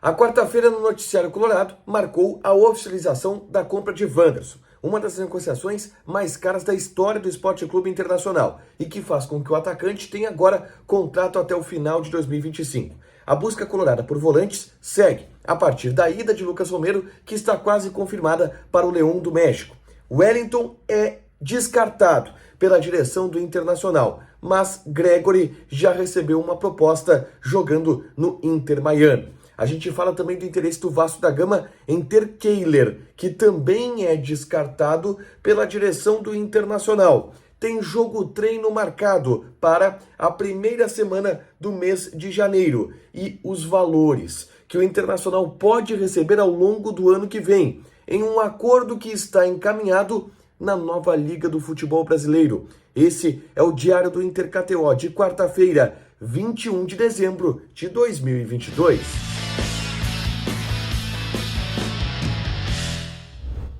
A quarta-feira no Noticiário Colorado marcou a oficialização da compra de Wanderson, uma das negociações mais caras da história do Esporte Clube Internacional e que faz com que o atacante tenha agora contrato até o final de 2025. A busca colorada por volantes segue a partir da ida de Lucas Romero, que está quase confirmada para o León do México. Wellington é descartado pela direção do Internacional, mas Gregore já recebeu uma proposta jogando no Inter Miami. A gente fala também do interesse do Vasco da Gama em ter Kehler, que também é descartado pela direção do Internacional. Tem jogo-treino marcado para a primeira semana do mês de janeiro. E os valores que o Internacional pode receber ao longo do ano que vem, em um acordo que está encaminhado na nova Liga do Futebol Brasileiro. Esse é o Diário do Inter KTO de quarta-feira, 21 de dezembro de 2022.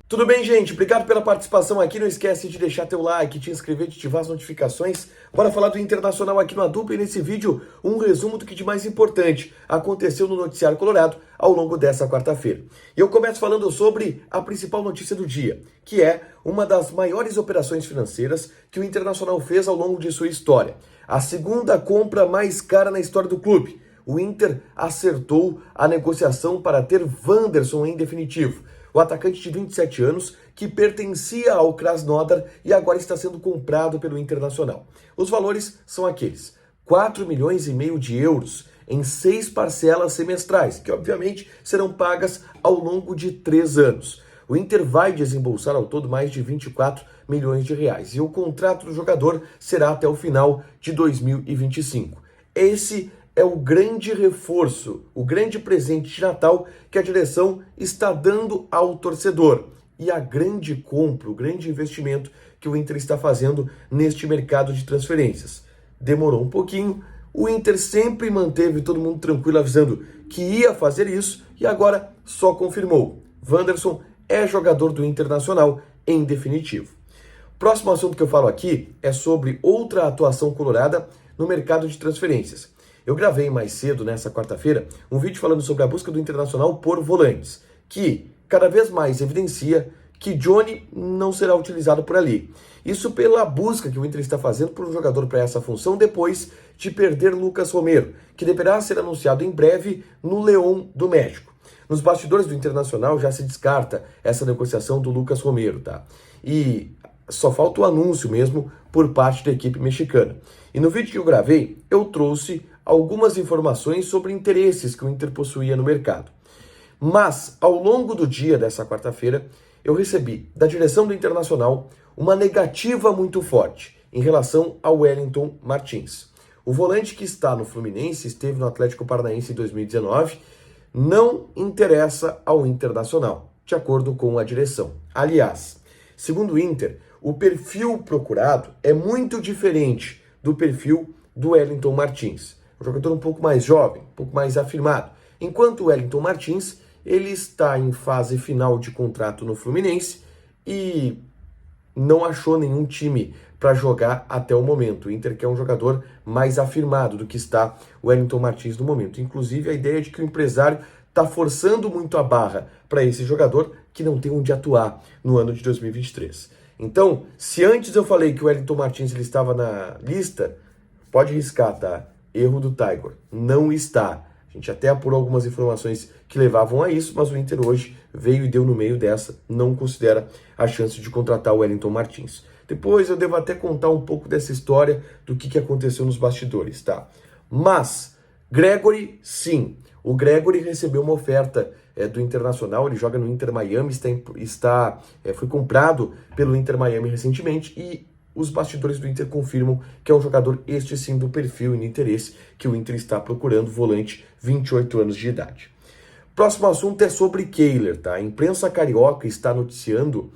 Tudo bem, gente? Obrigado pela participação aqui. Não esquece de deixar teu like, te inscrever, de ativar as notificações. Bora falar do Internacional aqui no A Dupla e nesse vídeo um resumo do que de mais importante aconteceu no Noticiário Colorado ao longo dessa quarta-feira. E eu começo falando sobre a principal notícia do dia, que é uma das maiores operações financeiras que o Internacional fez ao longo de sua história. A segunda compra mais cara na história do clube. O Inter acertou a negociação para ter Wanderson em definitivo. O atacante de 27 anos, que pertencia ao Krasnodar e agora está sendo comprado pelo Internacional. Os valores são aqueles: 4,5 milhões de euros em 6 parcelas semestrais, que obviamente serão pagas ao longo de 3 anos. O Inter vai desembolsar ao todo mais de 24 milhões de reais e o contrato do jogador será até o final de 2025. Esse é o grande reforço, o grande presente de Natal que a direção está dando ao torcedor. E a grande compra, o grande investimento que o Inter está fazendo neste mercado de transferências. Demorou um pouquinho, o Inter sempre manteve todo mundo tranquilo avisando que ia fazer isso e agora só confirmou. Wanderson é jogador do Internacional em definitivo. Próximo assunto que eu falo aqui é sobre outra atuação colorada no mercado de transferências. Eu gravei mais cedo, nessa quarta-feira, um vídeo falando sobre a busca do Internacional por volantes, que cada vez mais evidencia que Johnny não será utilizado por ali. Isso pela busca que o Inter está fazendo por um jogador para essa função depois de perder Lucas Romero, que deverá ser anunciado em breve no León do México. Nos bastidores do Internacional já se descarta essa negociação do Lucas Romero, tá? E só falta o anúncio mesmo por parte da equipe mexicana. E no vídeo que eu gravei, eu trouxe algumas informações sobre interesses que o Inter possuía no mercado. Mas, ao longo do dia dessa quarta-feira, eu recebi da direção do Internacional uma negativa muito forte em relação ao Wellington Martins. O volante que está no Fluminense, esteve no Atlético Paranaense em 2019, não interessa ao Internacional, de acordo com a direção. Aliás, segundo o Inter, o perfil procurado é muito diferente do perfil do Wellington Martins. Um jogador um pouco mais jovem, um pouco mais afirmado. Enquanto o Wellington Martins, ele está em fase final de contrato no Fluminense e não achou nenhum time para jogar até o momento. O Inter quer um jogador mais afirmado do que está o Wellington Martins no momento. Inclusive, a ideia de que o empresário está forçando muito a barra para esse jogador que não tem onde atuar no ano de 2023. Então, se antes eu falei que o Wellington Martins ele estava na lista, pode riscar, tá? Erro do Tiger. Não está. A gente até apurou algumas informações que levavam a isso, mas o Inter hoje veio e deu no meio dessa. Não considera a chance de contratar o Wellington Martins. Depois eu devo até contar um pouco dessa história do que aconteceu nos bastidores, tá? Mas, Gregore, sim. O Gregore recebeu uma oferta do Internacional, ele joga no Inter Miami, foi comprado pelo Inter Miami recentemente e os bastidores do Inter confirmam que é um jogador, este sim, do perfil e do interesse que o Inter está procurando, volante, 28 anos de idade. Próximo assunto é sobre Kehler, tá? A imprensa carioca está noticiando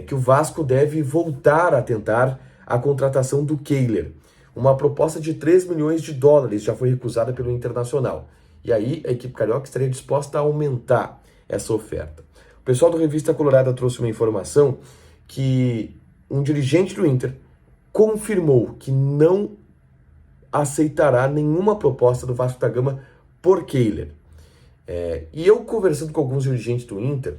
que o Vasco deve voltar a tentar a contratação do Kehler. Uma proposta de 3 milhões de dólares já foi recusada pelo Internacional. E aí a equipe carioca estaria disposta a aumentar essa oferta. O pessoal do Revista Colorada trouxe uma informação que um dirigente do Inter confirmou que não aceitará nenhuma proposta do Vasco da Gama por Kehler. E eu conversando com alguns dirigentes do Inter,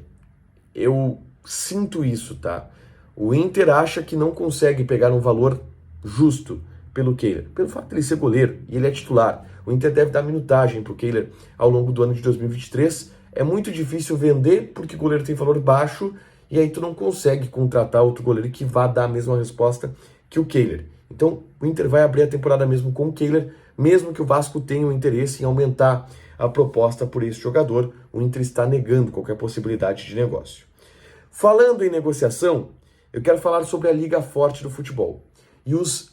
eu sinto isso, tá? O Inter acha que não consegue pegar um valor justo pelo Kehler, pelo fato de ele ser goleiro e ele é titular. O Inter deve dar minutagem pro Kehler ao longo do ano de 2023. É muito difícil vender porque o goleiro tem valor baixo e aí tu não consegue contratar outro goleiro que vá dar a mesma resposta que o Kehler. Então o Inter vai abrir a temporada mesmo com o Kehler, mesmo que o Vasco tenha um interesse em aumentar a proposta por esse jogador. O Inter está negando qualquer possibilidade de negócio. Falando em negociação, eu quero falar sobre a Liga Forte do futebol e os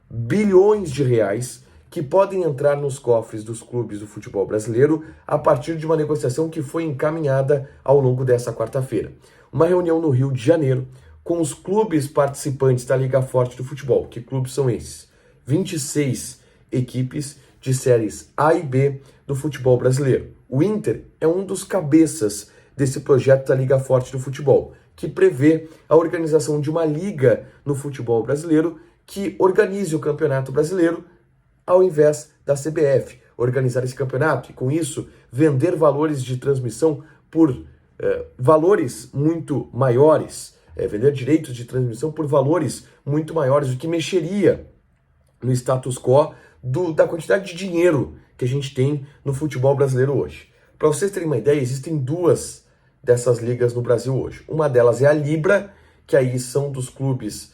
bilhões de reais que podem entrar nos cofres dos clubes do futebol brasileiro a partir de uma negociação que foi encaminhada ao longo dessa quarta-feira. Uma reunião no Rio de Janeiro com os clubes participantes da Liga Forte do futebol. Que clubes são esses? 26 equipes de séries A e B do futebol brasileiro. O Inter é um dos cabeças desse projeto da Liga Forte do futebol, que prevê a organização de uma liga no futebol brasileiro que organize o Campeonato Brasileiro ao invés da CBF organizar esse campeonato e, com isso, vender valores de transmissão por valores muito maiores, vender direitos de transmissão por valores muito maiores, o que mexeria no status quo da quantidade de dinheiro que a gente tem no futebol brasileiro hoje. Para vocês terem uma ideia, existem duas dessas ligas no Brasil hoje. Uma delas é a Libra, que aí são dos clubes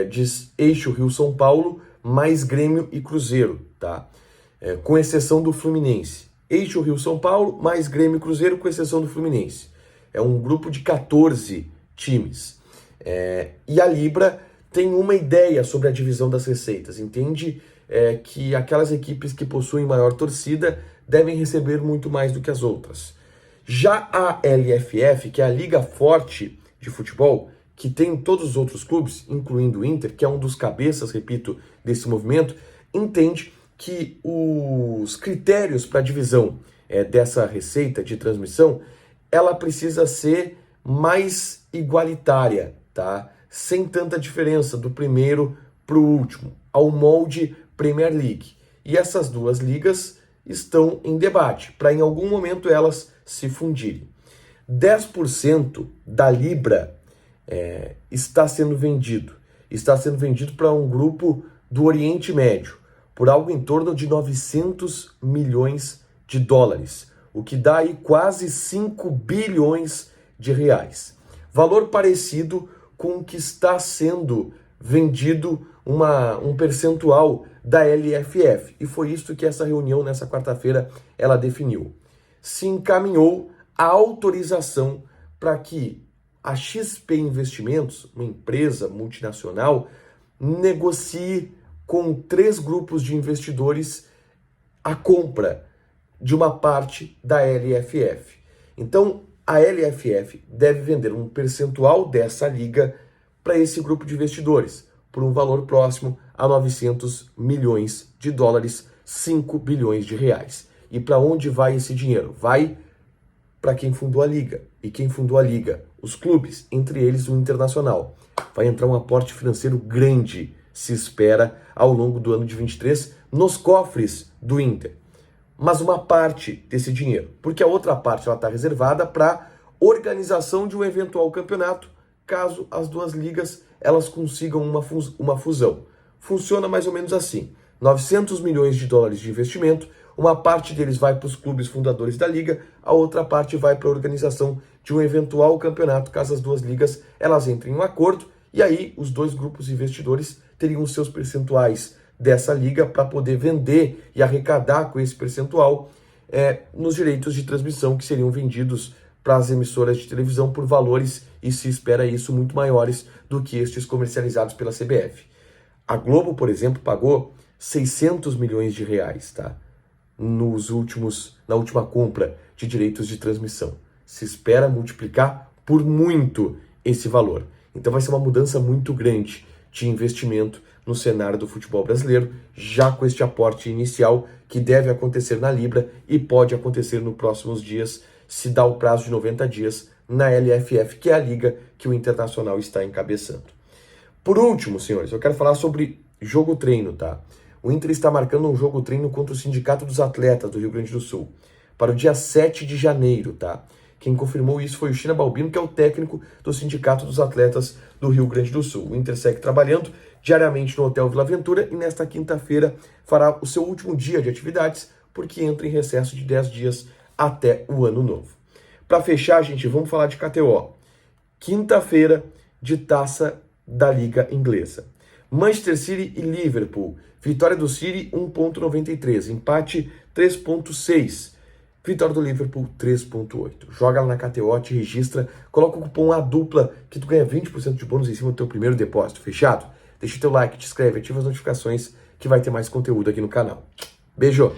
de eixo Rio-São Paulo, mais Grêmio e Cruzeiro, tá? Com exceção do Fluminense. Eixo Rio-São Paulo, mais Grêmio e Cruzeiro, com exceção do Fluminense. É um grupo de 14 times. E a Libra tem uma ideia sobre a divisão das receitas. Entende que aquelas equipes que possuem maior torcida devem receber muito mais do que as outras. Já a LFF, que é a Liga Forte de Futebol, que tem todos os outros clubes, incluindo o Inter, que é um dos cabeças, repito, desse movimento, entende que os critérios para a divisão dessa receita de transmissão, ela precisa ser mais igualitária, tá? Sem tanta diferença do primeiro para o último, ao molde Premier League. E essas duas ligas estão em debate, para em algum momento elas se fundirem. 10% da Libra está sendo vendido para um grupo do Oriente Médio, por algo em torno de 900 milhões de dólares, o que dá aí quase 5 bilhões de reais. Valor parecido com o que está sendo vendido um percentual da LFF. E foi isso que essa reunião, nessa quarta-feira, ela definiu. Se encaminhou a autorização para que a XP Investimentos, uma empresa multinacional, negocie com 3 grupos de investidores a compra de uma parte da LFF. Então, a LFF deve vender um percentual dessa liga para esse grupo de investidores, por um valor próximo a 900 milhões de dólares, 5 bilhões de reais. E para onde vai esse dinheiro? Vai para quem fundou a liga. E quem fundou a liga? Os clubes, entre eles o Internacional. Vai entrar um aporte financeiro grande, se espera, ao longo do ano de 23, nos cofres do Inter. Mas uma parte desse dinheiro, porque a outra parte está reservada para organização de um eventual campeonato, caso as duas ligas elas consigam uma fusão. Funciona mais ou menos assim: 900 milhões de dólares de investimento, uma parte deles vai para os clubes fundadores da liga, a outra parte vai para a organização de um eventual campeonato, caso as duas ligas elas entrem em um acordo, e aí os dois grupos de investidores teriam os seus percentuais dessa liga para poder vender e arrecadar com esse percentual nos direitos de transmissão que seriam vendidos para as emissoras de televisão por valores, e se espera isso, muito maiores do que estes comercializados pela CBF. A Globo, por exemplo, pagou 600 milhões de reais, tá? Na última compra de direitos de transmissão. Se espera multiplicar por muito esse valor. Então vai ser uma mudança muito grande de investimento no cenário do futebol brasileiro, já com este aporte inicial que deve acontecer na Libra e pode acontecer nos próximos dias, se dá o prazo de 90 dias na LFF, que é a liga que o Internacional está encabeçando. Por último, senhores, eu quero falar sobre jogo treino, tá? O Inter está marcando um jogo treino contra o Sindicato dos Atletas do Rio Grande do Sul para o dia 7 de janeiro, tá? Quem confirmou isso foi o China Balbino, que é o técnico do Sindicato dos Atletas do Rio Grande do Sul. O Inter segue trabalhando diariamente no Hotel Vila Aventura e nesta quinta-feira fará o seu último dia de atividades, porque entra em recesso de 10 dias até o ano novo. Para fechar, gente, vamos falar de KTO. Quinta-feira de Taça da Liga Inglesa. Manchester City e Liverpool. Vitória do City 1,93. Empate 3,6. Vitória do Liverpool 3,8. Joga lá na KTO, te registra, coloca o cupom ADUPLA que tu ganha 20% de bônus em cima do teu primeiro depósito. Fechado? Deixa o teu like, te inscreve, ativa as notificações que vai ter mais conteúdo aqui no canal. Beijo!